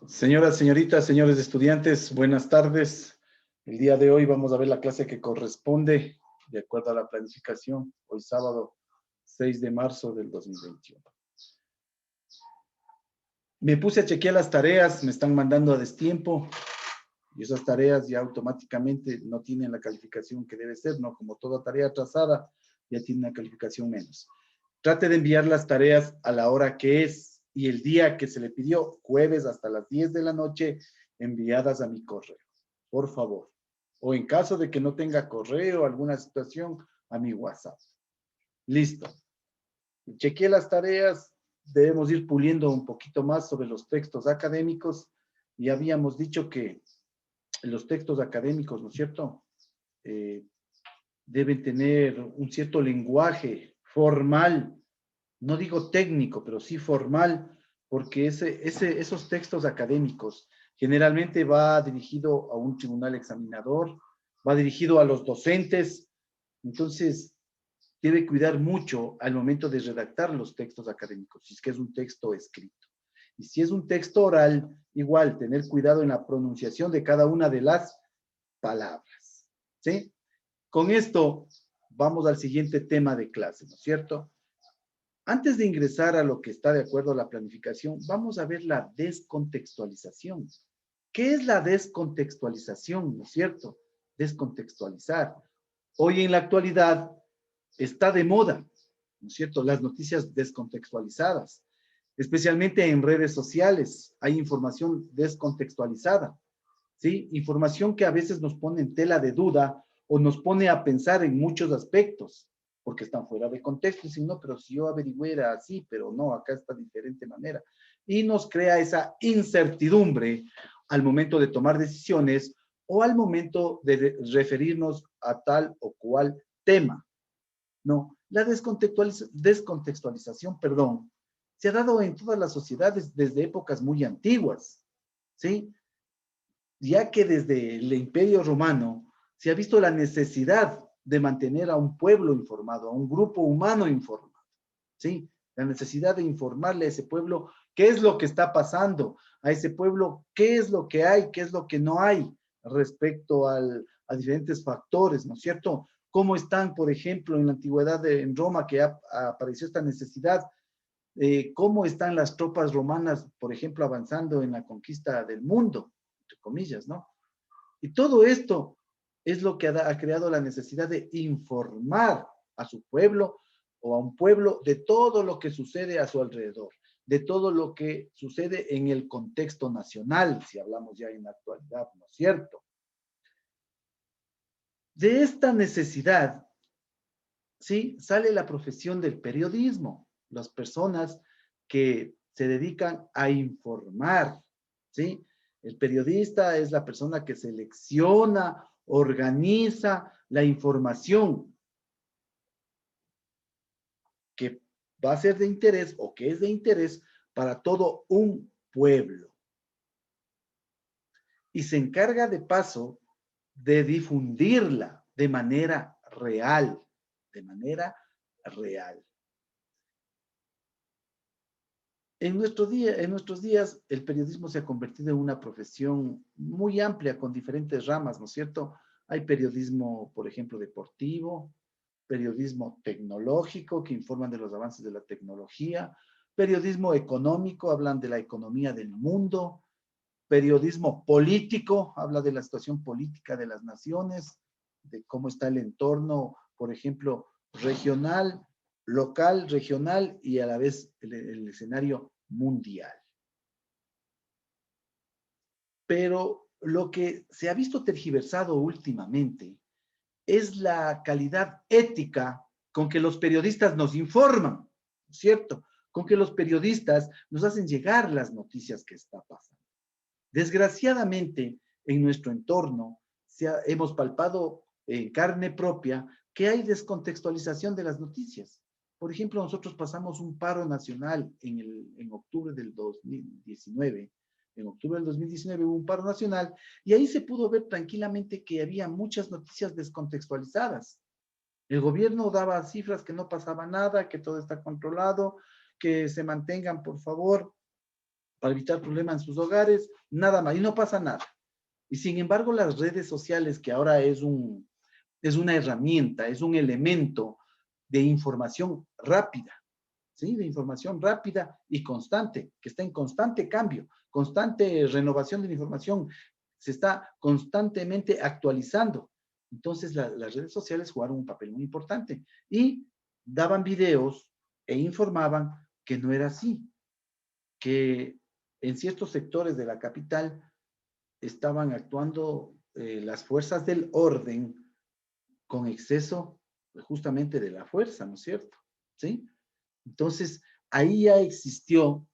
Señoras, señoritas, señores estudiantes, buenas tardes. El día de hoy vamos a ver la clase que corresponde de acuerdo a la planificación, hoy sábado 6 de marzo del 2021. Me puse a chequear las tareas, me están mandando a destiempo y esas tareas ya automáticamente no tienen la calificación que debe ser, ¿no? Como toda tarea atrasada, ya tiene una calificación menos. Trate de enviar las tareas a la hora que es y el día que se le pidió, jueves hasta las 10 de la noche, enviadas a mi correo, por favor. O en caso de que no tenga correo, alguna situación, a mi WhatsApp. Listo. Chequeé las tareas, debemos ir puliendo un poquito más sobre los textos académicos y habíamos dicho que los textos académicos, ¿no es cierto? Deben tener un cierto lenguaje formal, no digo técnico, pero sí formal, porque esos textos académicos generalmente va dirigido a un tribunal examinador, va dirigido a los docentes, entonces debe cuidar mucho al momento de redactar los textos académicos, si es que es un texto escrito. Y si es un texto oral, igual, tener cuidado en la pronunciación de cada una de las palabras, ¿sí? Con esto vamos al siguiente tema de clase, ¿no es cierto? Antes de ingresar a lo que está de acuerdo a la planificación, vamos a ver la descontextualización. ¿Qué es la descontextualización, no es cierto? Descontextualizar. Hoy en la actualidad está de moda, ¿no es cierto? Las noticias descontextualizadas, especialmente en redes sociales. Hay información descontextualizada, ¿sí? Información que a veces nos pone en tela de duda o nos pone a pensar en muchos aspectos, porque están fuera de contexto, y si no, pero si yo averigüé era así, pero no, acá está de diferente manera. Y nos crea esa incertidumbre al momento de tomar decisiones o al momento de referirnos a tal o cual tema. No, la descontextualización, perdón, se ha dado en todas las sociedades desde épocas muy antiguas, ¿sí? Ya que desde el Imperio Romano se ha visto la necesidad de mantener a un pueblo informado, a un grupo humano informado, ¿sí? La necesidad de informarle a ese pueblo qué es lo que está pasando, a ese pueblo qué es lo que hay, qué es lo que no hay respecto a diferentes factores, ¿no es cierto? ¿Cómo están, por ejemplo, en la antigüedad en Roma que apareció esta necesidad? ¿Cómo están las tropas romanas, por ejemplo, avanzando en la conquista del mundo? Entre comillas, ¿no? Y todo esto es lo que ha creado la necesidad de informar a su pueblo o a un pueblo de todo lo que sucede a su alrededor, de todo lo que sucede en el contexto nacional, si hablamos ya en la actualidad, ¿no es cierto? De esta necesidad, ¿sí? Sale la profesión del periodismo, las personas que se dedican a informar, ¿sí? El periodista es la persona que selecciona, organiza la información que va a ser de interés o que es de interés para todo un pueblo. Y se encarga de paso de difundirla de manera real, de manera real. En nuestros días, el periodismo se ha convertido en una profesión muy amplia con diferentes ramas, ¿no es cierto? Hay periodismo, por ejemplo, deportivo, periodismo tecnológico, que informan de los avances de la tecnología, periodismo económico, hablan de la economía del mundo, periodismo político, habla de la situación política de las naciones, de cómo está el entorno, por ejemplo, regional, local, regional y a la vez el escenario mundial. Pero lo que se ha visto tergiversado últimamente es la calidad ética con que los periodistas nos informan, ¿cierto? Con que los periodistas nos hacen llegar las noticias que está pasando. Desgraciadamente, en nuestro entorno, hemos palpado en carne propia que hay descontextualización de las noticias. Por ejemplo, nosotros pasamos un paro nacional en octubre del 2019. En octubre del 2019 hubo un paro nacional y ahí se pudo ver tranquilamente que había muchas noticias descontextualizadas. El gobierno daba cifras que no pasaba nada, que todo está controlado, que se mantengan, por favor, para evitar problemas en sus hogares, nada más, y no pasa nada. Y sin embargo, las redes sociales, que ahora es una herramienta, es un elemento de información rápida, ¿sí? De información rápida y constante, que está en constante cambio, constante renovación de la información, se está constantemente actualizando. Entonces, las redes sociales jugaron un papel muy importante y daban videos e informaban que no era así, que en ciertos sectores de la capital estaban actuando las fuerzas del orden con exceso justamente de la fuerza, ¿no es cierto? ¿Sí? Entonces, ahí ya existió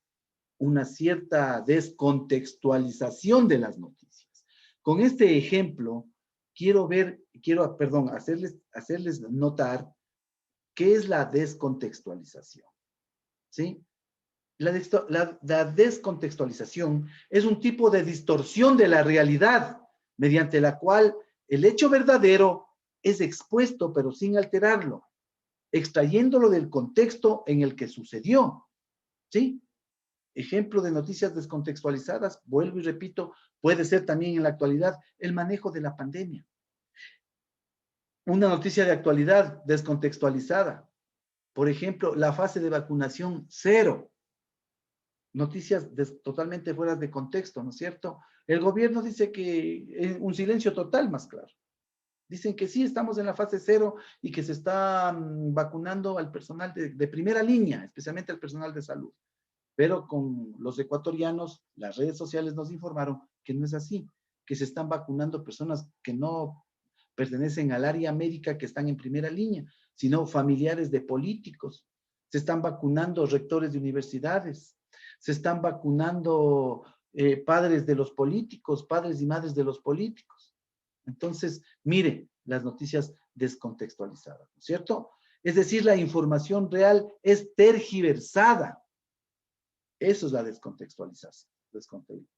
una cierta descontextualización de las noticias. Con este ejemplo, hacerles notar qué es la descontextualización, ¿sí? La descontextualización es un tipo de distorsión de la realidad mediante la cual el hecho verdadero es expuesto pero sin alterarlo, extrayéndolo del contexto en el que sucedió, ¿sí? Ejemplo de noticias descontextualizadas, vuelvo y repito, puede ser también en la actualidad el manejo de la pandemia. Una noticia de actualidad descontextualizada, por ejemplo, la fase de vacunación cero. Noticias totalmente fuera de contexto, ¿no es cierto? El gobierno dice que un silencio total, más claro. Dicen que sí, estamos en la fase cero y que se está vacunando al personal de primera línea, especialmente al personal de salud. Pero con los ecuatorianos, las redes sociales nos informaron que no es así, que se están vacunando personas que no pertenecen al área médica, que están en primera línea, sino familiares de políticos. Se están vacunando rectores de universidades, se están vacunando padres de los políticos, padres y madres de los políticos. Entonces, mire las noticias descontextualizadas, ¿no es cierto? Es decir, la información real es tergiversada. Eso es la descontextualización.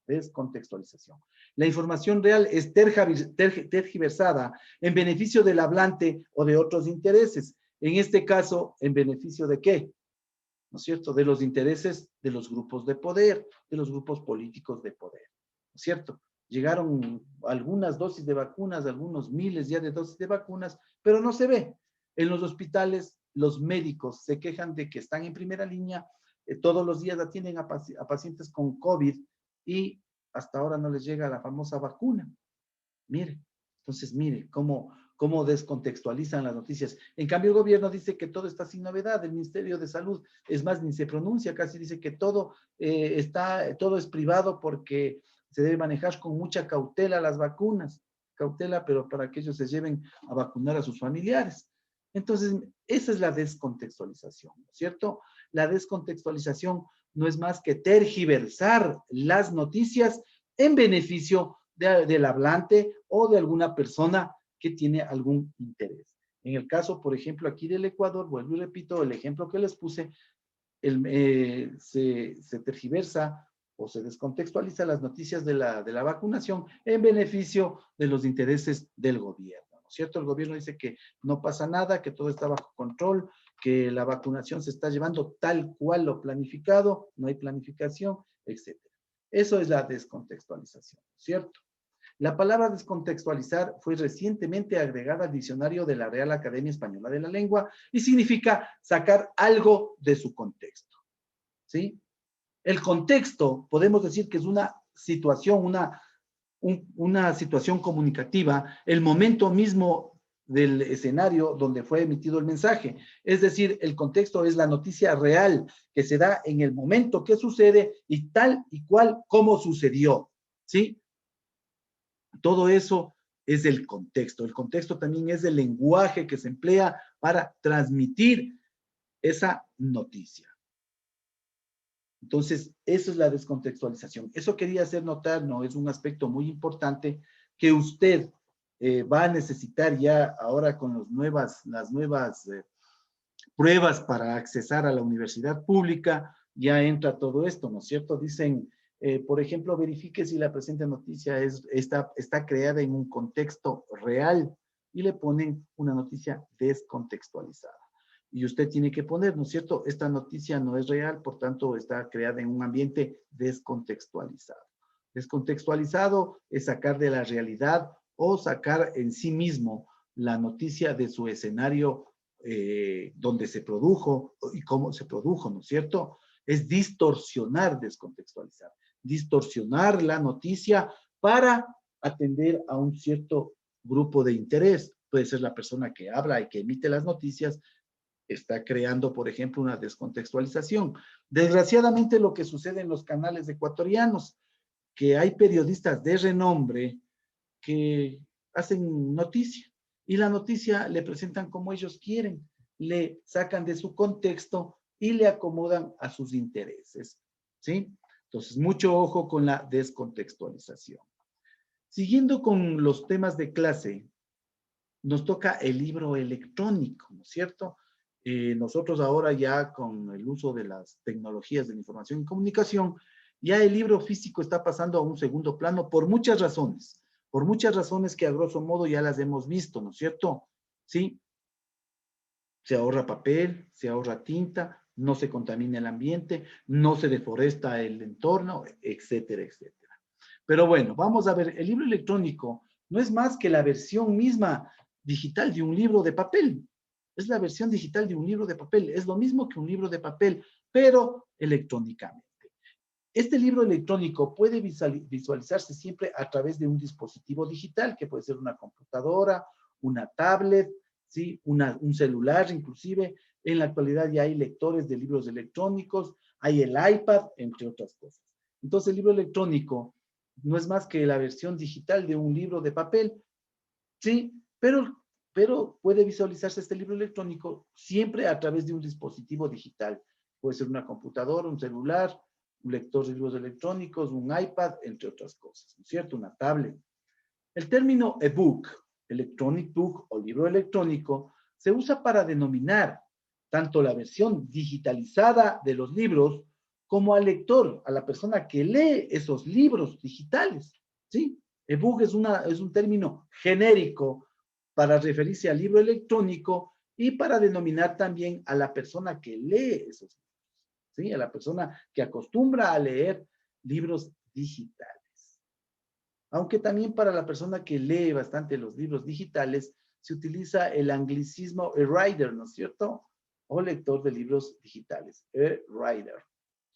Descontextualización. La información real es tergiversada en beneficio del hablante o de otros intereses. En este caso, ¿en beneficio de qué? ¿No es cierto? De los intereses de los grupos de poder, de los grupos políticos de poder. ¿No es cierto? Llegaron algunas dosis de vacunas, algunos miles ya de dosis de vacunas, pero no se ve. En los hospitales, los médicos se quejan de que están en primera línea, todos los días atienden a pacientes con COVID y hasta ahora no les llega la famosa vacuna. Mire, entonces mire cómo descontextualizan las noticias. En cambio, el gobierno dice que todo está sin novedad. El Ministerio de Salud, es más, ni se pronuncia, casi dice que todo es privado porque se debe manejar con mucha cautela las vacunas. Cautela, pero para que ellos se lleven a vacunar a sus familiares. Entonces, esa es la descontextualización, ¿no es cierto? La descontextualización no es más que tergiversar las noticias en beneficio del hablante o de alguna persona que tiene algún interés. En el caso, por ejemplo, aquí del Ecuador, vuelvo y repito, el ejemplo que les puse, se tergiversa o se descontextualiza las noticias de la vacunación en beneficio de los intereses del gobierno, ¿no es cierto? El gobierno dice que no pasa nada, que todo está bajo control, que la vacunación se está llevando tal cual lo planificado, no hay planificación, etc. Eso es la descontextualización, ¿cierto? La palabra descontextualizar fue recientemente agregada al diccionario de la Real Academia Española de la Lengua y significa sacar algo de su contexto, ¿sí? El contexto, podemos decir que es una situación, una situación comunicativa, el momento mismo del escenario donde fue emitido el mensaje. Es decir, el contexto es la noticia real que se da en el momento que sucede y tal y cual como sucedió, ¿sí? Todo eso es el contexto. El contexto también es el lenguaje que se emplea para transmitir esa noticia. Entonces, eso es la descontextualización. Eso quería hacer notar, ¿no? Es un aspecto muy importante que usted va a necesitar ya ahora con las nuevas pruebas para accesar a la universidad pública, ya entra todo esto, ¿no es cierto? Dicen, por ejemplo, verifique si la presente noticia está creada en un contexto real y le ponen una noticia descontextualizada. y usted tiene que poner, ¿no es cierto? Esta noticia no es real, por tanto está creada en un ambiente descontextualizado. Descontextualizado es sacar de la realidad o sacar en sí mismo la noticia de su escenario donde se produjo y cómo se produjo, ¿no es cierto? Es distorsionar, descontextualizar. Distorsionar la noticia para atender a un cierto grupo de interés. Puede ser la persona que habla y que emite las noticias, está creando, por ejemplo, una descontextualización. Desgraciadamente, lo que sucede en los canales ecuatorianos, que hay periodistas de renombre que hacen noticia y la noticia le presentan como ellos quieren, le sacan de su contexto y le acomodan a sus intereses, ¿sí? Entonces, mucho ojo con la descontextualización. Siguiendo con los temas de clase, nos toca el libro electrónico, ¿no es cierto? Nosotros ahora ya con el uso de las tecnologías de la información y comunicación, ya el libro físico está pasando a un segundo plano por muchas razones que a grosso modo ya las hemos visto, ¿no es cierto? Sí, se ahorra papel, se ahorra tinta, no se contamina el ambiente, no se deforesta el entorno, etcétera, etcétera. Pero bueno, vamos a ver, el libro electrónico no es más que la versión misma digital de un libro de papel. Es la versión digital de un libro de papel. Es lo mismo que un libro de papel, pero electrónicamente. Este libro electrónico puede visualizarse siempre a través de un dispositivo digital, que puede ser una computadora, una tablet, ¿sí? Un celular inclusive. En la actualidad ya hay lectores de libros electrónicos, hay el iPad, entre otras cosas. Entonces el libro electrónico no es más que la versión digital de un libro de papel, ¿sí? Pero puede visualizarse este libro electrónico siempre a través de un dispositivo digital. Puede ser una computadora, un celular, un lector de libros electrónicos, un iPad, entre otras cosas, ¿no es cierto? Una tablet. El término ebook, electronic book o libro electrónico, se usa para denominar tanto la versión digitalizada de los libros como al lector, a la persona que lee esos libros digitales, ¿sí? Ebook es un término genérico para referirse al libro electrónico y para denominar también a la persona que lee esos libros, ¿sí? A la persona que acostumbra a leer libros digitales. Aunque también para la persona que lee bastante los libros digitales, se utiliza el anglicismo e-reader, ¿no es cierto? O lector de libros digitales, e-reader.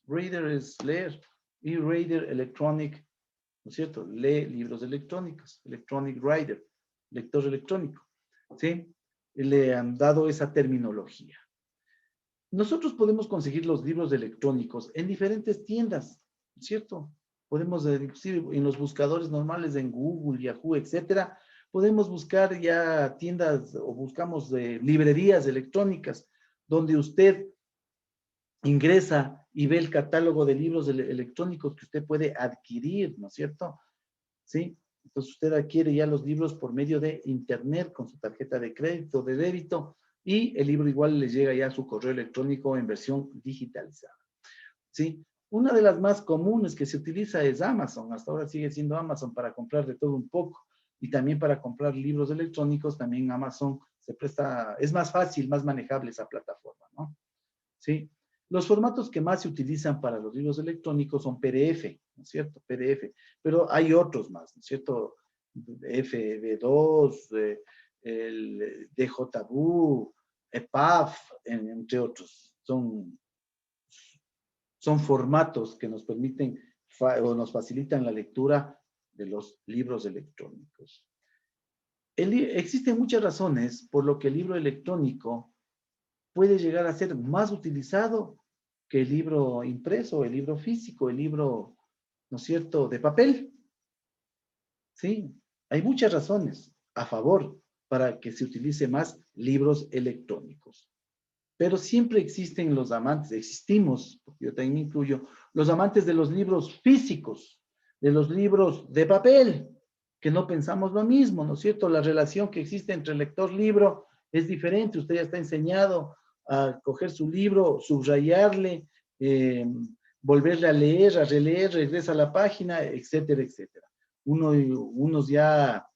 Reader es leer, e-reader, electronic, ¿no es cierto? Lee libros electrónicos, electronic writer, lector electrónico, ¿sí? Le han dado esa terminología. Nosotros podemos conseguir los libros electrónicos en diferentes tiendas, ¿cierto? Podemos, inclusive en los buscadores normales en Google, Yahoo, etcétera, podemos buscar ya tiendas o buscamos librerías electrónicas donde usted ingresa y ve el catálogo de libros electrónicos que usted puede adquirir, ¿no es cierto? ¿Sí? Entonces usted adquiere ya los libros por medio de internet con su tarjeta de crédito, de débito, y el libro igual le llega ya a su correo electrónico en versión digitalizada. ¿Sí? Una de las más comunes que se utiliza es Amazon. Hasta ahora sigue siendo Amazon para comprar de todo un poco. Y también para comprar libros electrónicos, también Amazon se presta, es más fácil, más manejable esa plataforma, ¿no? ¿Sí? Los formatos que más se utilizan para los libros electrónicos son PDF, ¿no es cierto? PDF, pero hay otros más, ¿no es cierto? FB2, el DJBook, EPUB, entre otros. Son formatos que nos permiten o nos facilitan la lectura de los libros electrónicos. Existen muchas razones por lo que el libro electrónico puede llegar a ser más utilizado que el libro impreso, el libro físico, el libro, ¿no es cierto?, de papel. Sí, hay muchas razones a favor para que se utilice más libros electrónicos. Pero siempre existen los amantes, existimos, porque yo también me incluyo, los amantes de los libros físicos, de los libros de papel, que no pensamos lo mismo, ¿no es cierto? La relación que existe entre lector-libro es diferente. Usted ya está enseñado a coger su libro, subrayarle, volverle a leer, a releer, regresa a la página, etcétera, etcétera. Unos ya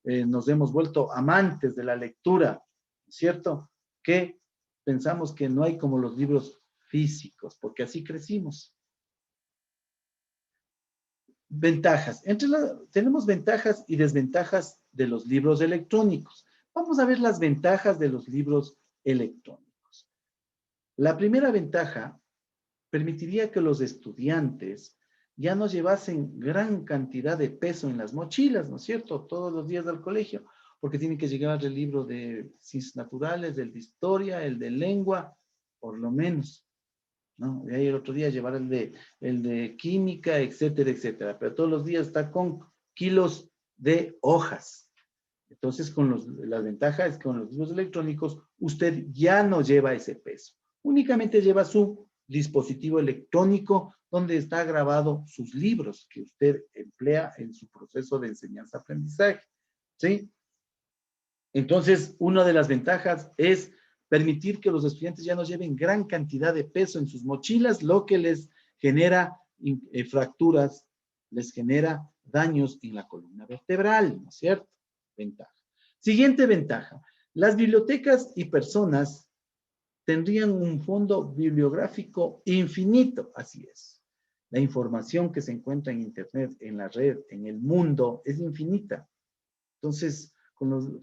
nos hemos vuelto amantes de la lectura, ¿cierto? Que pensamos que no hay como los libros físicos, porque así crecimos. Ventajas. Tenemos ventajas y desventajas de los libros electrónicos. Vamos a ver las ventajas de los libros electrónicos. La primera ventaja permitiría que los estudiantes ya no llevasen gran cantidad de peso en las mochilas, ¿no es cierto? Todos los días al colegio, porque tienen que llevar el libro de ciencias naturales, el de historia, el de lengua, por lo menos, ¿no? De ahí el otro día llevar el de química, etcétera, etcétera. Pero todos los días está con kilos de hojas. Entonces, la ventaja es que con los libros electrónicos, usted ya no lleva ese peso. Únicamente lleva su dispositivo electrónico donde está grabado sus libros que usted emplea en su proceso de enseñanza-aprendizaje. ¿Sí? Entonces, una de las ventajas es permitir que los estudiantes ya no lleven gran cantidad de peso en sus mochilas, lo que les genera fracturas, les genera daños en la columna vertebral, ¿no es cierto? Ventaja. Siguiente ventaja. Las bibliotecas y personas tendrían un fondo bibliográfico infinito, así es. La información que se encuentra en Internet, en la red, en el mundo, es infinita. Entonces, con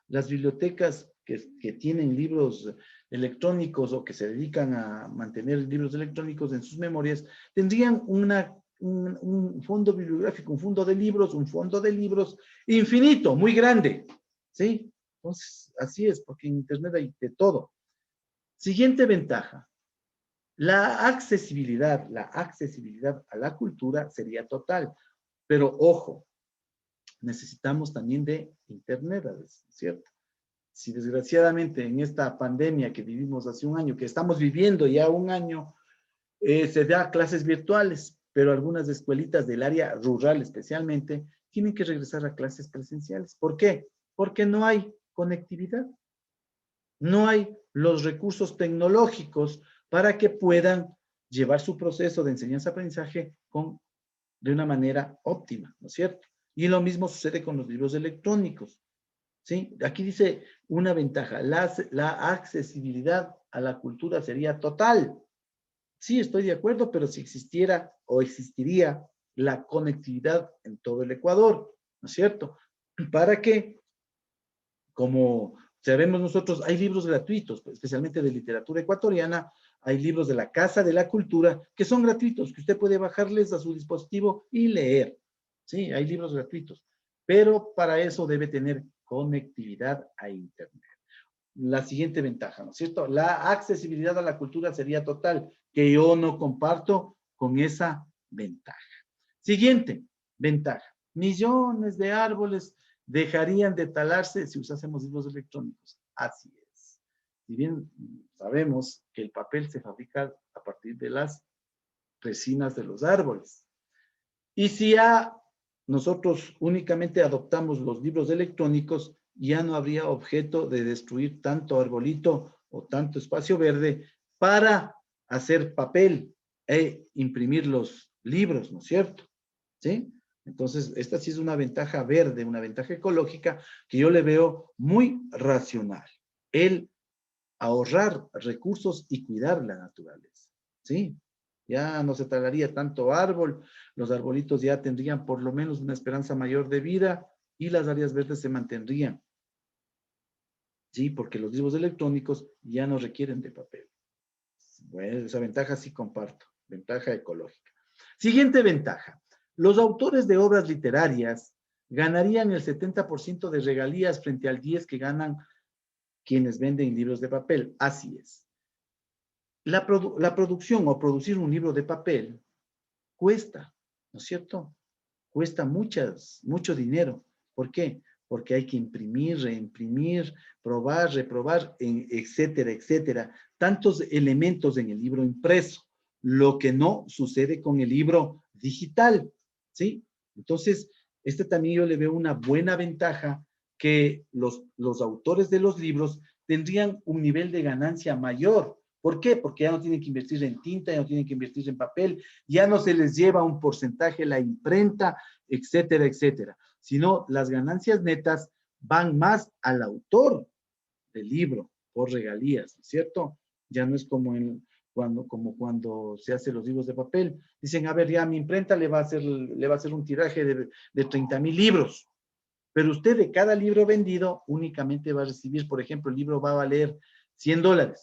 las bibliotecas que tienen libros electrónicos o que se dedican a mantener libros electrónicos en sus memorias, tendrían un fondo bibliográfico, un fondo de libros infinito, muy grande, ¿sí? Entonces, así es, porque en Internet hay de todo. Siguiente ventaja. La accesibilidad a la cultura sería total, pero ojo, necesitamos también de Internet, ¿cierto? Si desgraciadamente en esta pandemia que vivimos hace un año, que estamos viviendo ya un año, se da clases virtuales, pero algunas escuelitas del área rural especialmente tienen que regresar a clases presenciales. ¿Por qué? Porque no hay conectividad. No hay los recursos tecnológicos para que puedan llevar su proceso de enseñanza-aprendizaje de una manera óptima, ¿no es cierto? Y lo mismo sucede con los libros electrónicos, ¿sí? Aquí dice una ventaja, la accesibilidad a la cultura sería total. Sí, estoy de acuerdo, pero si existiera o existiría la conectividad en todo el Ecuador, ¿no es cierto? Para que, como sabemos nosotros, hay libros gratuitos, especialmente de literatura ecuatoriana, hay libros de la Casa de la Cultura que son gratuitos, que usted puede bajarles a su dispositivo y leer. Sí, hay libros gratuitos, pero para eso debe tener conectividad a Internet. La siguiente ventaja, ¿no es cierto? La accesibilidad a la cultura sería total, que yo no comparto con esa ventaja. Siguiente ventaja. Millones de árboles dejarían de talarse si usásemos libros electrónicos. Así es. Si bien sabemos que el papel se fabrica a partir de las resinas de los árboles. Y si ya nosotros únicamente adoptamos los libros electrónicos, ya no habría objeto de destruir tanto arbolito o tanto espacio verde para hacer papel e imprimir los libros, ¿no es cierto? ¿Sí? Entonces, esta sí es una ventaja verde, una ventaja ecológica que yo le veo muy racional. El ahorrar recursos y cuidar la naturaleza, ¿sí? Ya no se talaría tanto árbol, los arbolitos ya tendrían por lo menos una esperanza mayor de vida y las áreas verdes se mantendrían, ¿sí? Porque los libros electrónicos ya no requieren de papel. Bueno, esa ventaja sí comparto, ventaja ecológica. Siguiente ventaja. Los autores de obras literarias ganarían el 70% de regalías frente al 10% que ganan quienes venden libros de papel. Así es. La producción o producir un libro de papel cuesta, ¿no es cierto? Cuesta mucho dinero. ¿Por qué? Porque hay que imprimir, reimprimir, probar, reprobar, etcétera, etcétera. Tantos elementos en el libro impreso, lo que no sucede con el libro digital, ¿sí? Entonces, también yo le veo una buena ventaja que los autores de los libros tendrían un nivel de ganancia mayor. ¿Por qué? Porque ya no tienen que invertir en tinta, ya no tienen que invertir en papel, ya no se les lleva un porcentaje la imprenta, etcétera, etcétera. Sino las ganancias netas van más al autor del libro, por regalías, ¿no es cierto? Ya no es como cuando se hacen los libros de papel. Dicen, a ver, ya mi imprenta le va a hacer un tiraje de 30,000 libros. Pero usted de cada libro vendido únicamente va a recibir, por ejemplo, el libro va a valer $100.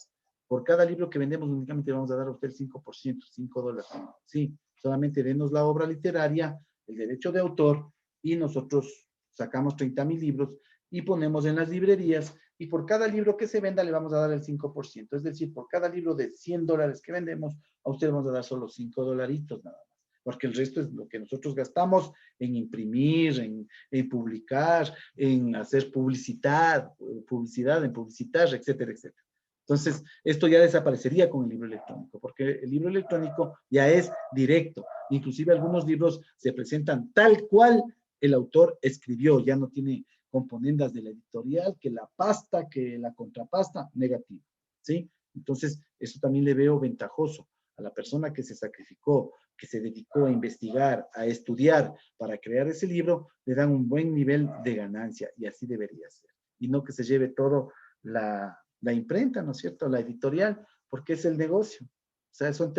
Por cada libro que vendemos únicamente vamos a dar a usted el 5%, $5. Sí, solamente denos la obra literaria, el derecho de autor, y nosotros sacamos 30,000 libros y ponemos en las librerías, y por cada libro que se venda le vamos a dar el 5%. Es decir, por cada libro de $100 que vendemos, a usted le vamos a dar solo $5 nada más, porque el resto es lo que nosotros gastamos en imprimir, en publicar, en hacer publicidad, en publicitar, etcétera, etcétera. Entonces, esto ya desaparecería con el libro electrónico, porque el libro electrónico ya es directo. Inclusive algunos libros se presentan tal cual el autor escribió, ya no tiene componendas de la editorial, que la pasta, que la contrapasta, negativa, ¿sí? Entonces, eso también le veo ventajoso a la persona que se sacrificó, que se dedicó a investigar, a estudiar para crear ese libro, le dan un buen nivel de ganancia, y así debería ser. Y no que se lleve todo la imprenta, ¿no es cierto? La editorial, porque es el negocio. O sea, son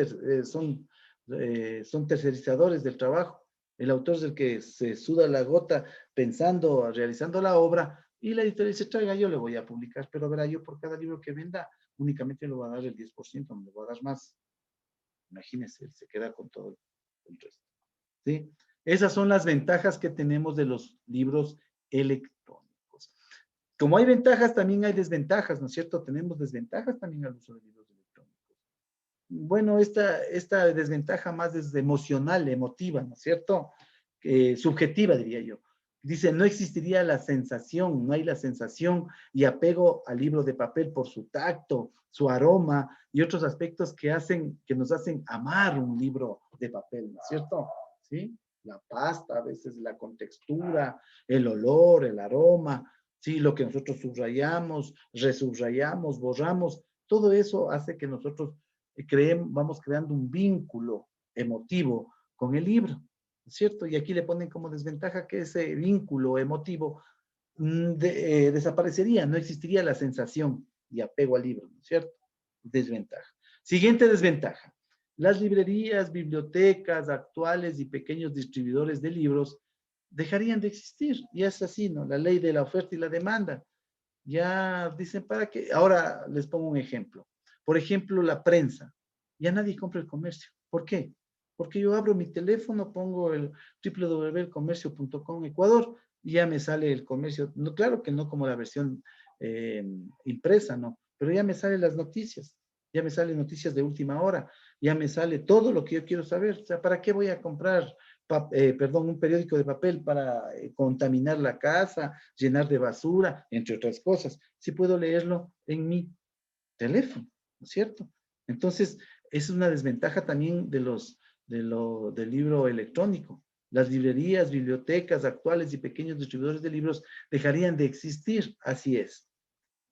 tercerizadores del trabajo. El autor es el que se suda la gota pensando, realizando la obra, y la editorial dice, traiga, yo le voy a publicar, pero verá, yo por cada libro que venda, únicamente le voy a dar el 10%, no le voy a dar más. Imagínense, se queda con todo el resto. ¿Sí? Esas son las ventajas que tenemos de los libros electrónicos. Como hay ventajas, también hay desventajas, ¿no es cierto? Tenemos desventajas también al uso de libros electrónicos. Bueno, esta desventaja más es emocional, emotiva, ¿no es cierto? Subjetiva, diría yo. Dice, no existiría la sensación, no hay la sensación y apego al libro de papel por su tacto, su aroma y otros aspectos que nos hacen amar un libro de papel, ¿no es cierto? ¿Sí? La pasta, a veces la contextura, el olor, el aroma, ¿sí? Lo que nosotros subrayamos, resubrayamos, borramos, todo eso hace que nosotros vamos creando un vínculo emotivo con el libro, ¿no es cierto? Y aquí le ponen como desventaja que ese vínculo emotivo desaparecería, no existiría la sensación y apego al libro, ¿no es cierto? Desventaja. Siguiente desventaja. Las librerías, bibliotecas actuales y pequeños distribuidores de libros dejarían de existir. Y es así, ¿no? La ley de la oferta y la demanda. Ya dicen, ¿para qué? Ahora les pongo un ejemplo. Por ejemplo, la prensa. Ya nadie compra el comercio. ¿Por qué? Porque yo abro mi teléfono, pongo el www.elcomercio.com Ecuador y ya me sale el comercio. No, claro que no como la versión impresa, ¿no? Pero ya me salen las noticias. Ya me salen noticias de última hora. Ya me sale todo lo que yo quiero saber. O sea, ¿para qué voy a comprar un periódico de papel para contaminar la casa, llenar de basura, entre otras cosas? Si puedo leerlo en mi teléfono, ¿no es cierto? Entonces, es una desventaja también del libro electrónico. Las librerías, bibliotecas actuales y pequeños distribuidores de libros dejarían de existir, así es.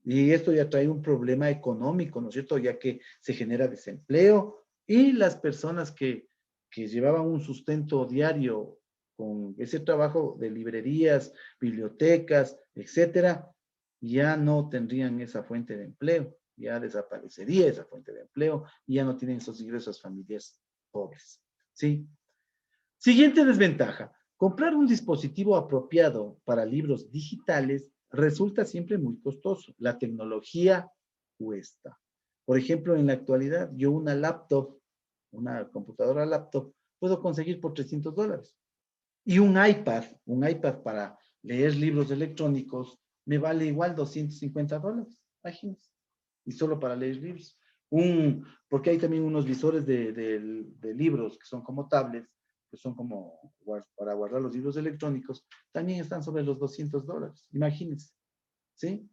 Y esto ya trae un problema económico, ¿no es cierto? Ya que se genera desempleo y las personas que llevaban un sustento diario con ese trabajo de librerías, bibliotecas, etcétera, ya no tendrían esa fuente de empleo, ya desaparecería esa fuente de empleo y ya no tienen esos ingresos familiares pobres, ¿sí? Siguiente desventaja. Comprar un dispositivo apropiado para libros digitales resulta siempre muy costoso. La tecnología cuesta. Por ejemplo, en la actualidad, yo una laptop, una computadora laptop, puedo conseguir por $300. Y un iPad para leer libros electrónicos, me vale igual $250. Imagínense. Y solo para leer libros. Porque hay también unos visores de libros que son como tablets, que son como para guardar los libros electrónicos, también están sobre los $200. Imagínense. ¿Sí?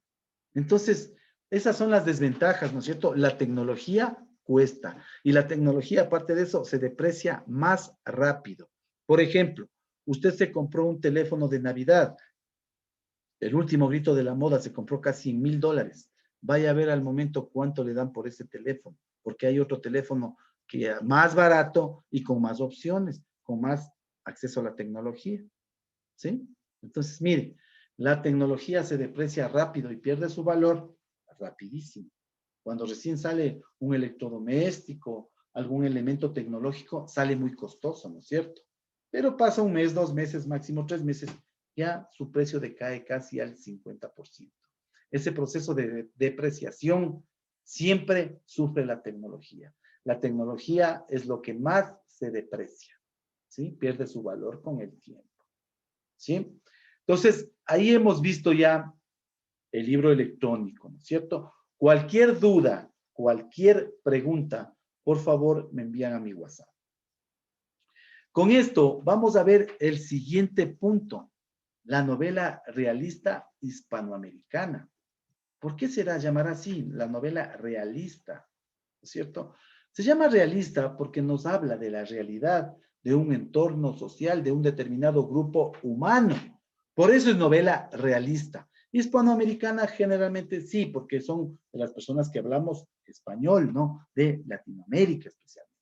Entonces, esas son las desventajas, ¿no es cierto? La tecnología cuesta. Y la tecnología, aparte de eso, se deprecia más rápido. Por ejemplo, usted se compró un teléfono de Navidad. El último grito de la moda se compró casi $1,000. Vaya a ver al momento cuánto le dan por ese teléfono, porque hay otro teléfono que es más barato y con más opciones, con más acceso a la tecnología. ¿Sí? Entonces, mire, la tecnología se deprecia rápido y pierde su valor rapidísimo. Cuando recién sale un electrodoméstico, algún elemento tecnológico, sale muy costoso, ¿no es cierto? Pero pasa un mes, 2 meses, máximo 3 meses, ya su precio decae casi al 50%. Ese proceso de depreciación siempre sufre la tecnología. La tecnología es lo que más se deprecia, ¿sí? Pierde su valor con el tiempo, ¿sí? Entonces, ahí hemos visto ya el libro electrónico, ¿no es cierto? Cualquier duda, cualquier pregunta, por favor, me envían a mi WhatsApp. Con esto vamos a ver el siguiente punto, la novela realista hispanoamericana. ¿Por qué será llamar así, la novela realista? ¿No es cierto? Se llama realista porque nos habla de la realidad de un entorno social, de un determinado grupo humano. Por eso es novela realista. Hispanoamericana generalmente sí, porque son de las personas que hablamos español, ¿no? De Latinoamérica especialmente.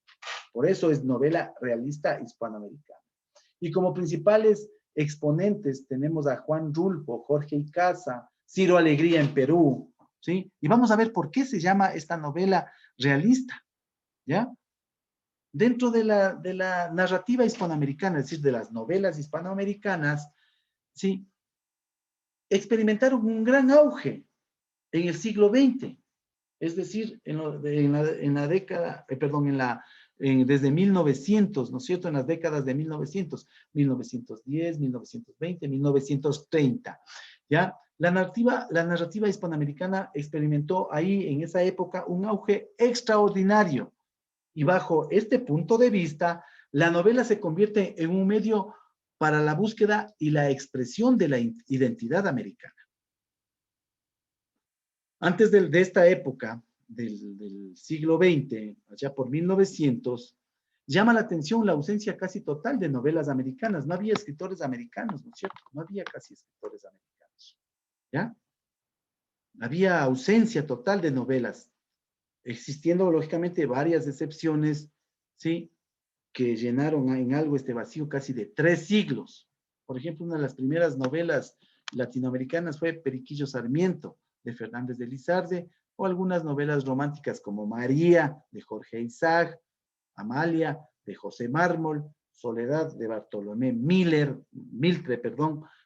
Por eso es novela realista hispanoamericana. Y como principales exponentes tenemos a Juan Rulfo, Jorge Icaza, Ciro Alegría en Perú, ¿sí? Y vamos a ver por qué se llama esta novela realista, ¿ya? Dentro de la narrativa hispanoamericana, es decir, de las novelas hispanoamericanas, ¿sí? Experimentaron un gran auge en el siglo XX, es decir, en la década, perdón, desde 1900, ¿no es cierto? En las décadas de 1900, 1910, 1920, 1930, ¿ya? La narrativa hispanoamericana experimentó ahí, en esa época, un auge extraordinario. Y bajo este punto de vista, la novela se convierte en un medio para la búsqueda y la expresión de la identidad americana. Antes de esta época, del siglo XX, allá por 1900, llama la atención la ausencia casi total de novelas americanas. No había escritores americanos, ¿no es cierto? No había casi escritores americanos, ¿ya? Había ausencia total de novelas, existiendo lógicamente varias excepciones, ¿sí? Que llenaron en algo este vacío casi de 3 siglos. Por ejemplo, una de las primeras novelas latinoamericanas fue Periquillo Sarmiento, de Fernández de Lizarde, o algunas novelas románticas como María, de Jorge Isaac, Amalia, de José Mármol, Soledad, de Bartolomé Miltre,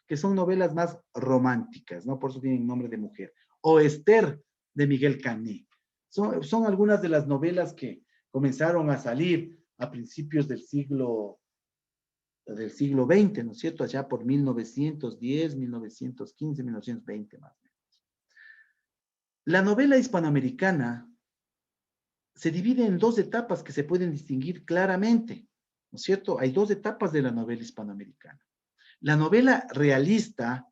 que son novelas más románticas, ¿no? Por eso tienen nombre de mujer. O Esther, de Miguel Cané. Son algunas de las novelas que comenzaron a salir a principios del siglo XX, ¿no es cierto? Allá por 1910, 1915, 1920 más o menos. La novela hispanoamericana se divide en 2 etapas que se pueden distinguir claramente, ¿no es cierto? Hay 2 etapas de la novela hispanoamericana. La novela realista,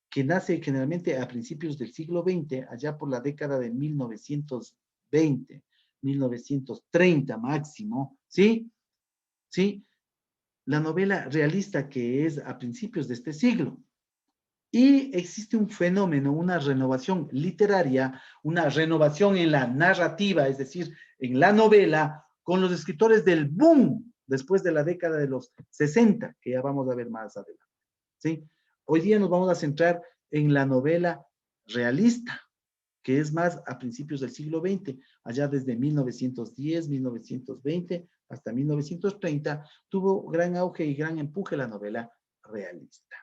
que nace generalmente a principios del siglo XX, allá por la década de 1920, 1930 máximo, ¿sí? ¿Sí? La novela realista que es a principios de este siglo. Y existe un fenómeno, una renovación literaria, una renovación en la narrativa, es decir, en la novela, con los escritores del boom después de la década de los 60, que ya vamos a ver más adelante, ¿sí? Hoy día nos vamos a centrar en la novela realista, que es más a principios del siglo XX, allá desde 1910, 1920 hasta 1930, tuvo gran auge y gran empuje la novela realista.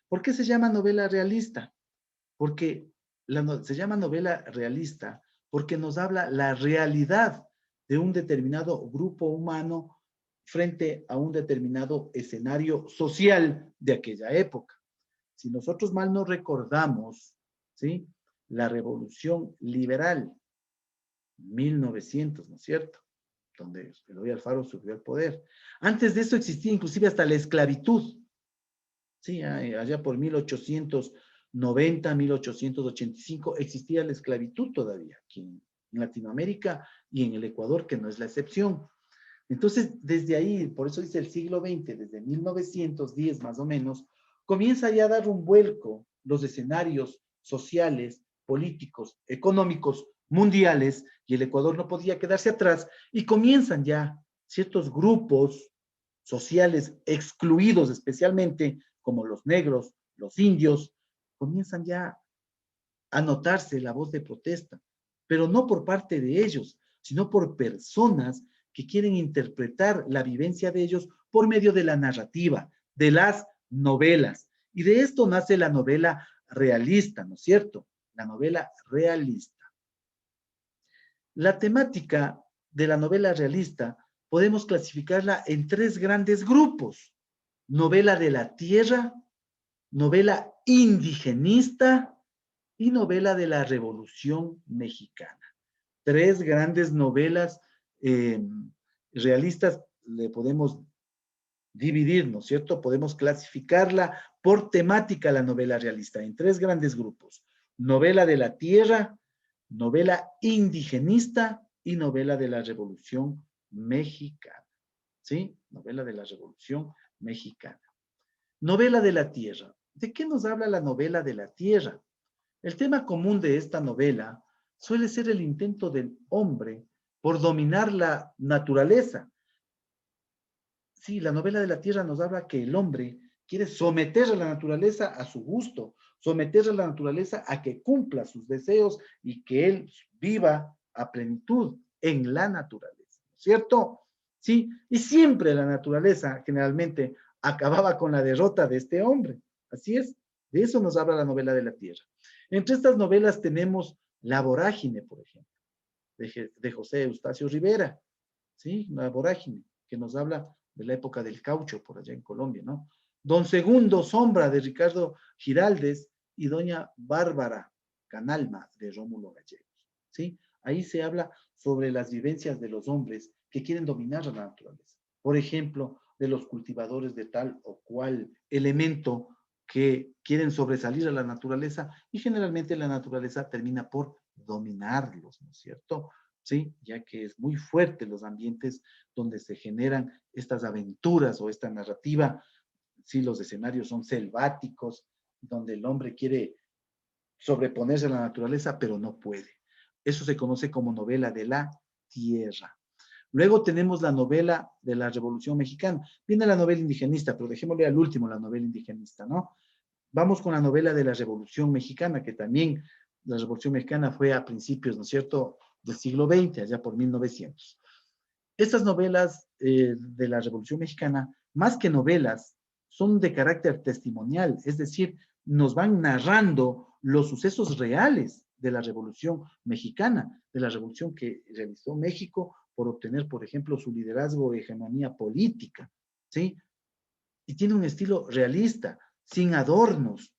¿Por qué se llama novela realista? Porque se llama novela realista porque nos habla la realidad de un determinado grupo humano frente a un determinado escenario social de aquella época. Si nosotros mal no recordamos, ¿sí? La revolución liberal, 1900, ¿no es cierto? Donde Eloy Alfaro subió al poder. Antes de eso existía inclusive hasta la esclavitud. Sí, allá por 1890, 1885, existía la esclavitud todavía aquí en Latinoamérica y en el Ecuador, que no es la excepción. Entonces, desde ahí, por eso dice el siglo XX, desde 1910 más o menos, comienza ya a dar un vuelco los escenarios sociales, políticos, económicos, mundiales, y el Ecuador no podía quedarse atrás, y comienzan ya ciertos grupos sociales excluidos especialmente, como los negros, los indios, comienzan ya a notarse la voz de protesta, pero no por parte de ellos, sino por personas que quieren interpretar la vivencia de ellos por medio de la narrativa, de las novelas. Y de esto nace la novela realista, ¿no es cierto? La novela realista. La temática de la novela realista podemos clasificarla en tres grandes grupos: novela de la tierra, novela indigenista y novela de la Revolución Mexicana. Tres grandes novelas eh, realistas le podemos dividir, ¿no es cierto? Podemos clasificarla por temática la novela realista en tres grandes grupos: novela de la tierra, novela indigenista y novela de la Revolución Mexicana. ¿Sí? Novela de la Revolución Mexicana. Novela de la tierra. ¿De qué nos habla la novela de la tierra? El tema común de esta novela suele ser el intento del hombre por dominar la naturaleza. Sí, la novela de la tierra nos habla que el hombre quiere someter a la naturaleza a su gusto, someter a la naturaleza a que cumpla sus deseos y que él viva a plenitud en la naturaleza, ¿cierto? Sí, y siempre la naturaleza generalmente acababa con la derrota de este hombre. Así es, de eso nos habla la novela de la tierra. Entre estas novelas tenemos La Vorágine, por ejemplo, de José Eustacio Rivera, ¿sí? La Vorágine, que nos habla de la época del caucho por allá en Colombia, ¿no? Don Segundo Sombra de Ricardo Giraldes y Doña Bárbara Canalma de Rómulo Gallegos, ¿sí? Ahí se habla sobre las vivencias de los hombres que quieren dominar a la naturaleza. Por ejemplo, de los cultivadores de tal o cual elemento que quieren sobresalir a la naturaleza y generalmente la naturaleza termina por dominarlos, ¿no es cierto? ¿Sí? Ya que es muy fuerte los ambientes donde se generan estas aventuras o esta narrativa. Sí, los escenarios son selváticos, donde el hombre quiere sobreponerse a la naturaleza, pero no puede. Eso se conoce como novela de la tierra. Luego tenemos la novela de la Revolución Mexicana. Viene la novela indigenista, pero dejémosle al último la novela indigenista, ¿no? Vamos con la novela de la Revolución Mexicana, que también la Revolución Mexicana fue a principios, ¿no es cierto?, del siglo XX, allá por 1900. Estas novelas de la Revolución Mexicana, más que novelas, son de carácter testimonial, es decir, nos van narrando los sucesos reales de la Revolución Mexicana, de la revolución que realizó México por obtener, por ejemplo, su liderazgo de hegemonía política, ¿sí? Y tiene un estilo realista, sin adornos,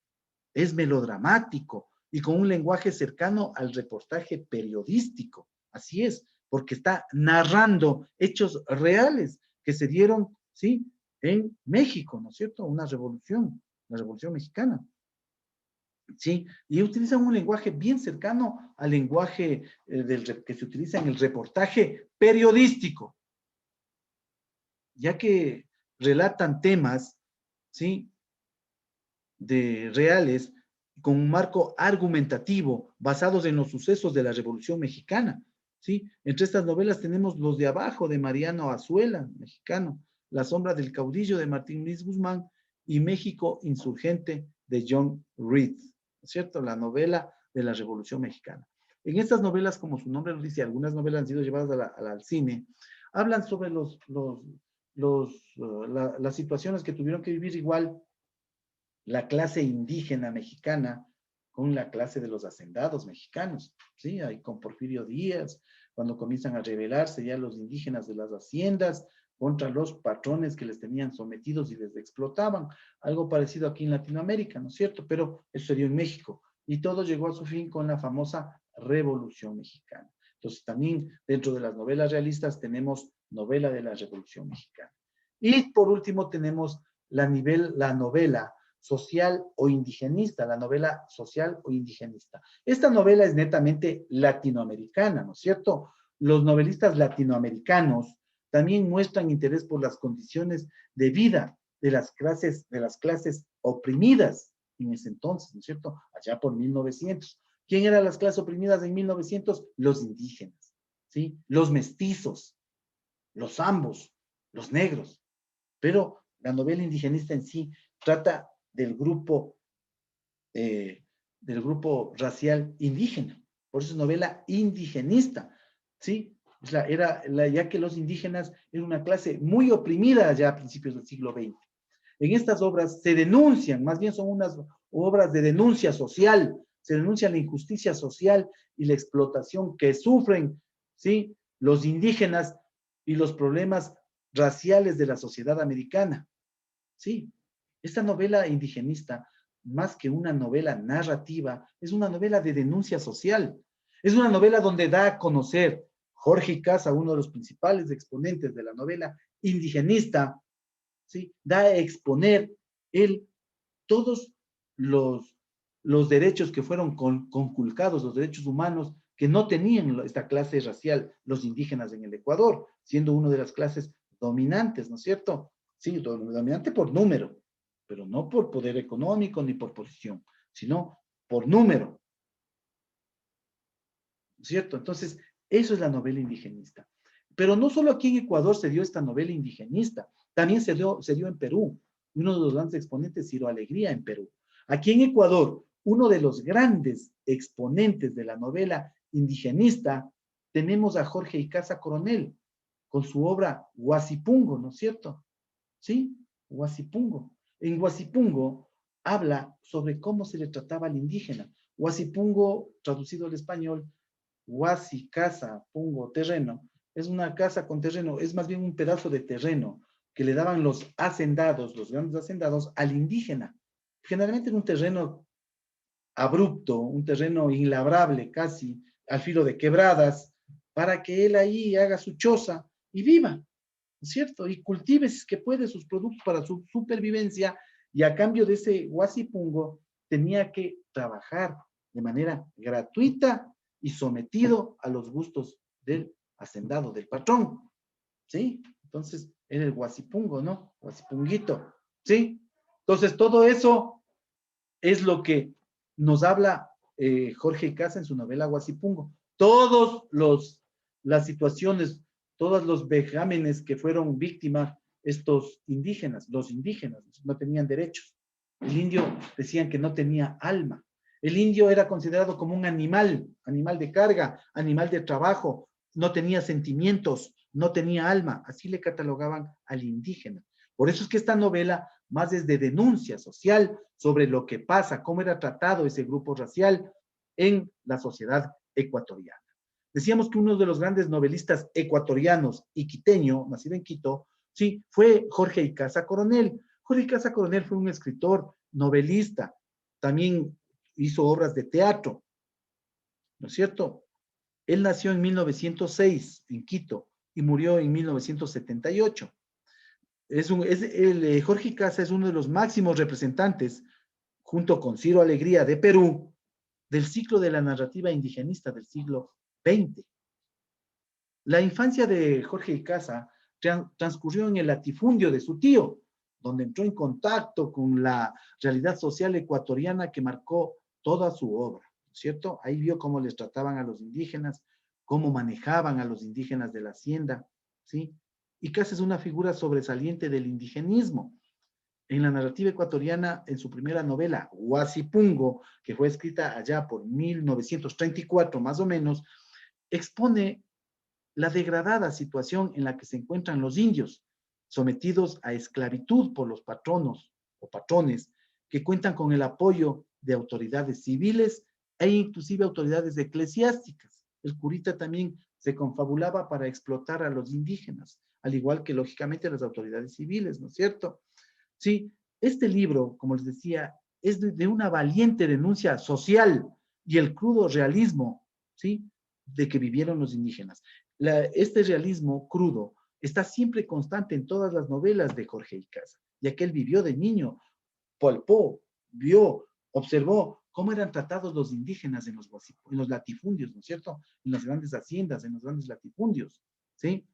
es melodramático y con un lenguaje cercano al reportaje periodístico. Así es, porque está narrando hechos reales que se dieron, ¿sí?, en México, ¿no es cierto? Una revolución, la Revolución Mexicana. ¿Sí? Y utilizan un lenguaje bien cercano al lenguaje que se utiliza en el reportaje periodístico, ya que relatan temas, ¿sí?, de reales con un marco argumentativo basados en los sucesos de la Revolución Mexicana, ¿sí? Entre estas novelas tenemos Los de Abajo de Mariano Azuela, mexicano, La Sombra del Caudillo de Martín Luis Guzmán y México Insurgente de John Reed, ¿no es cierto? La novela de la Revolución Mexicana. En estas novelas, como su nombre lo dice, algunas novelas han sido llevadas al cine, hablan sobre las situaciones que tuvieron que vivir igual la clase indígena mexicana con la clase de los hacendados mexicanos, ¿sí? Ahí con Porfirio Díaz, cuando comienzan a rebelarse ya los indígenas de las haciendas contra los patrones que les tenían sometidos y les explotaban, algo parecido aquí en Latinoamérica, ¿no es cierto? Pero eso se dio en México y todo llegó a su fin con la famosa Revolución Mexicana. Entonces también dentro de las novelas realistas tenemos novela de la Revolución Mexicana. Y por último tenemos la novela social o indigenista, la novela social o indigenista. Esta novela es netamente latinoamericana, ¿no es cierto? Los novelistas latinoamericanos también muestran interés por las condiciones de vida de las clases oprimidas en ese entonces, ¿no es cierto? Allá por 1900. ¿Quién eran las clases oprimidas en 1900? Los indígenas, ¿sí? Los mestizos, los zambos, los negros. Pero la novela indigenista en sí trata del grupo del grupo racial indígena. Por eso es novela indigenista, ¿sí? Ya que los indígenas eran una clase muy oprimida ya a principios del siglo XX. En estas obras se denuncian, más bien son unas obras de denuncia social, se denuncia la injusticia social y la explotación que sufren, ¿sí?, los indígenas y los problemas raciales de la sociedad americana. Sí, esta novela indigenista, más que una novela narrativa, es una novela de denuncia social. Es una novela donde da a conocer Jorge Icaza, uno de los principales exponentes de la novela indigenista, ¿sí?, da a exponer él todos los, los derechos que fueron conculcados, los derechos humanos que no tenían esta clase racial, los indígenas en el Ecuador, siendo una de las clases dominantes, ¿no es cierto? Sí, dominante por número, pero no por poder económico ni por posición, sino por número, ¿no es cierto? Entonces, eso es la novela indigenista. Pero no solo aquí en Ecuador se dio esta novela indigenista, también se dio en Perú. Uno de los grandes exponentes, Ciro Alegría, en Perú. Aquí en Ecuador, uno de los grandes exponentes de la novela indigenista, tenemos a Jorge Icaza Coronel, con su obra Huasipungo, ¿no es cierto? ¿Sí? Huasipungo. En Huasipungo habla sobre cómo se le trataba al indígena. Huasipungo, traducido al español, Huasi, casa, pungo, terreno. Es una casa con terreno, es más bien un pedazo de terreno que le daban los hacendados, los grandes hacendados, al indígena. Generalmente en un terreno abrupto, un terreno inlabrable casi, al filo de quebradas, para que él ahí haga su choza y viva, ¿no es cierto? Y cultive, si es que puede, sus productos para su supervivencia, y a cambio de ese huasipungo tenía que trabajar de manera gratuita y sometido a los gustos del hacendado, del patrón, ¿sí? Entonces, era el huasipungo, ¿no? Huasipunguito, ¿sí? Entonces, todo eso es lo que nos habla Jorge Icaza en su novela Huasipungo. Las situaciones, todos los vejámenes que fueron víctimas estos indígenas, los indígenas, no tenían derechos. El indio decían que no tenía alma. El indio era considerado como un animal, animal de carga, animal de trabajo, no tenía sentimientos, no tenía alma. Así le catalogaban al indígena. Por eso es que esta novela más es de denuncia social sobre lo que pasa, cómo era tratado ese grupo racial en la sociedad ecuatoriana. Decíamos que uno de los grandes novelistas ecuatorianos y quiteño, nacido en Quito, sí, fue Jorge Icaza Coronel. Jorge Icaza Coronel fue un escritor, novelista, también hizo obras de teatro, ¿no es cierto? Él nació en 1906 en Quito y murió en 1978. Jorge Icaza es uno de los máximos representantes, junto con Ciro Alegría de Perú, del ciclo de la narrativa indigenista del siglo XX. La infancia de Jorge Icaza transcurrió en el latifundio de su tío, donde entró en contacto con la realidad social ecuatoriana que marcó toda su obra, ¿cierto? Ahí vio cómo les trataban a los indígenas, cómo manejaban a los indígenas de la hacienda, ¿sí? Icaza es una figura sobresaliente del indigenismo. En la narrativa ecuatoriana, en su primera novela, Huasipungo, que fue escrita allá por 1934 más o menos, expone la degradada situación en la que se encuentran los indios, sometidos a esclavitud por los patronos o patrones que cuentan con el apoyo de autoridades civiles e inclusive autoridades eclesiásticas. El curita también se confabulaba para explotar a los indígenas, al igual que lógicamente las autoridades civiles, ¿no es cierto? Sí, este libro, como les decía, es de una valiente denuncia social y el crudo realismo, ¿sí?, de que vivieron los indígenas. Este realismo crudo está siempre constante en todas las novelas de Jorge Icaza, ya que él vivió de niño, palpó, vio, observó cómo eran tratados los indígenas en los latifundios, ¿no es cierto? En las grandes haciendas, en los grandes latifundios, ¿sí?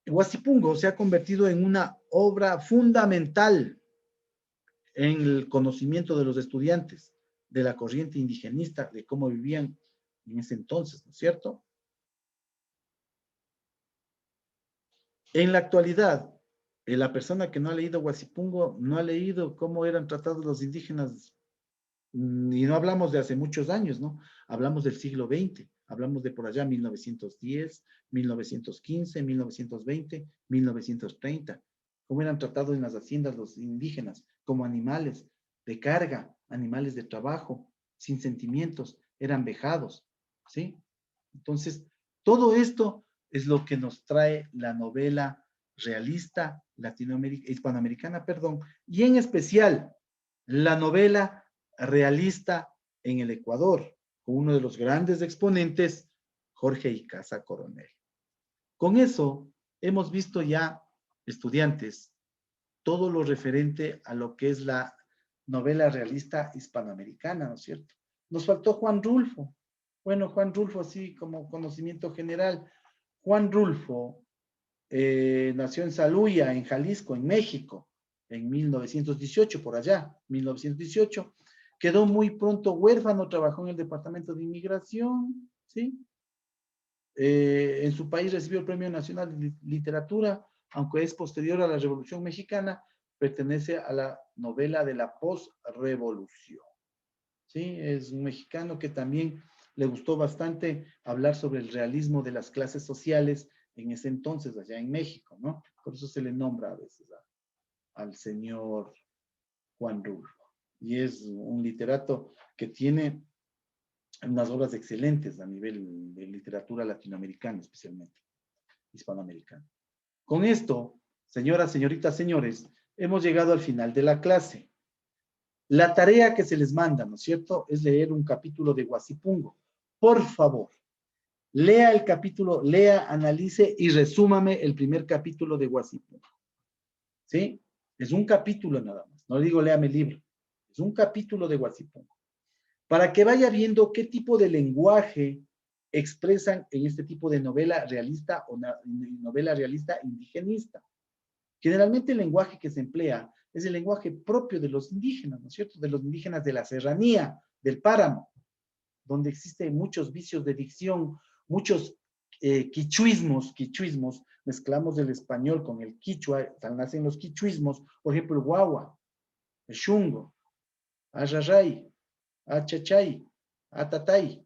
Huasipungo se ha convertido en una obra fundamental en el conocimiento de los estudiantes de la corriente indigenista, de cómo vivían en ese entonces, ¿no es cierto? En la actualidad, la persona que no ha leído Huasipungo no ha leído cómo eran tratados los indígenas Y no hablamos de hace muchos años, ¿no? Hablamos del siglo XX, hablamos de por allá 1910, 1915, 1920, 1930. Cómo eran tratados en las haciendas los indígenas, como animales de carga, animales de trabajo, sin sentimientos, eran vejados, ¿sí? Entonces, todo esto es lo que nos trae la novela realista hispanoamericana, perdón, y en especial la novela realista en el Ecuador, con uno de los grandes exponentes, Jorge Icaza Coronel. Con eso hemos visto ya, estudiantes, todo lo referente a lo que es la novela realista hispanoamericana, ¿no es cierto? Nos faltó Juan Rulfo. Bueno, Juan Rulfo, así como conocimiento general. Juan Rulfo nació en Saluya, en Jalisco, en México, en 1918, por allá, 1918. Quedó muy pronto huérfano, trabajó en el Departamento de Inmigración, ¿sí? En su país recibió el Premio Nacional de Literatura, aunque es posterior a la Revolución Mexicana, pertenece a la novela de la post-revolución. ¿Sí? Es un mexicano que también le gustó bastante hablar sobre el realismo de las clases sociales en ese entonces, allá en México, ¿no? Por eso se le nombra a veces al señor Juan Rulfo. Y es un literato que tiene unas obras excelentes a nivel de literatura latinoamericana, especialmente hispanoamericana. Con esto, señoras, señoritas, señores, hemos llegado al final de la clase. La tarea que se les manda, ¿no es cierto?, es leer un capítulo de Guasipungo. Por favor, lea el capítulo, lea, analice y resúmame el primer capítulo de Guasipungo. ¿Sí? Es un capítulo nada más. No digo léame el libro. Es un capítulo de Guasipungo. Para que vaya viendo qué tipo de lenguaje expresan en este tipo de novela realista o novela realista indigenista. Generalmente el lenguaje que se emplea es el lenguaje propio de los indígenas, ¿no es cierto? De los indígenas de la serranía, del páramo, donde existen muchos vicios de dicción, muchos quichuismos, mezclamos el español con el quichua, nacen los quichuismos, por ejemplo, el guagua, el shungo, arraray, achachay, atatay,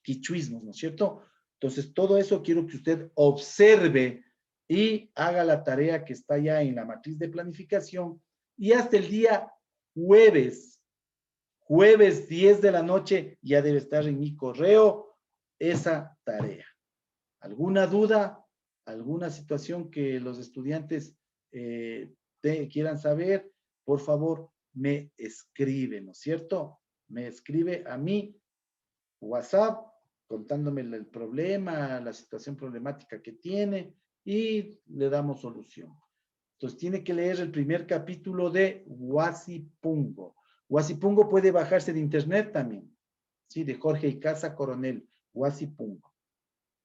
quichuismos, ¿no es cierto? Entonces, todo eso quiero que usted observe y haga la tarea que está ya en la matriz de planificación y hasta el día jueves 10 de la noche, ya debe estar en mi correo esa tarea. ¿Alguna duda? ¿Alguna situación que los estudiantes quieran saber? Por favor, me escribe, ¿no es cierto? Me escribe a mi WhatsApp contándome el problema, la situación problemática que tiene y le damos solución. Entonces tiene que leer el primer capítulo de Guasipungo. Guasipungo puede bajarse de internet también, ¿sí? De Jorge Icaza Coronel, Guasipungo.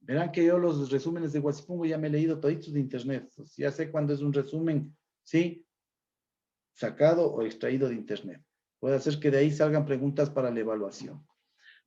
Verán que yo los resúmenes de Guasipungo ya me he leído toditos de internet. Entonces, ya sé cuándo es un resumen, ¿sí? Sacado o extraído de internet. Puede hacer que de ahí salgan preguntas para la evaluación.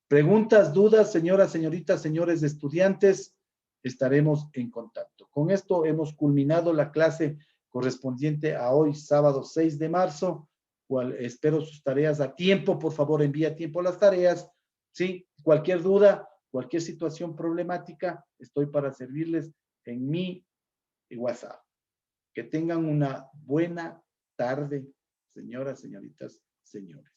Preguntas, dudas, señoras, señoritas, señores estudiantes, estaremos en contacto. Con esto hemos culminado la clase correspondiente a hoy, sábado 6 de marzo. Cual, espero sus tareas a tiempo. Por favor, envía a tiempo las tareas. ¿Sí? Cualquier duda, cualquier situación problemática, estoy para servirles en mi WhatsApp. Que tengan una buena tarde, señoras, señoritas, señores.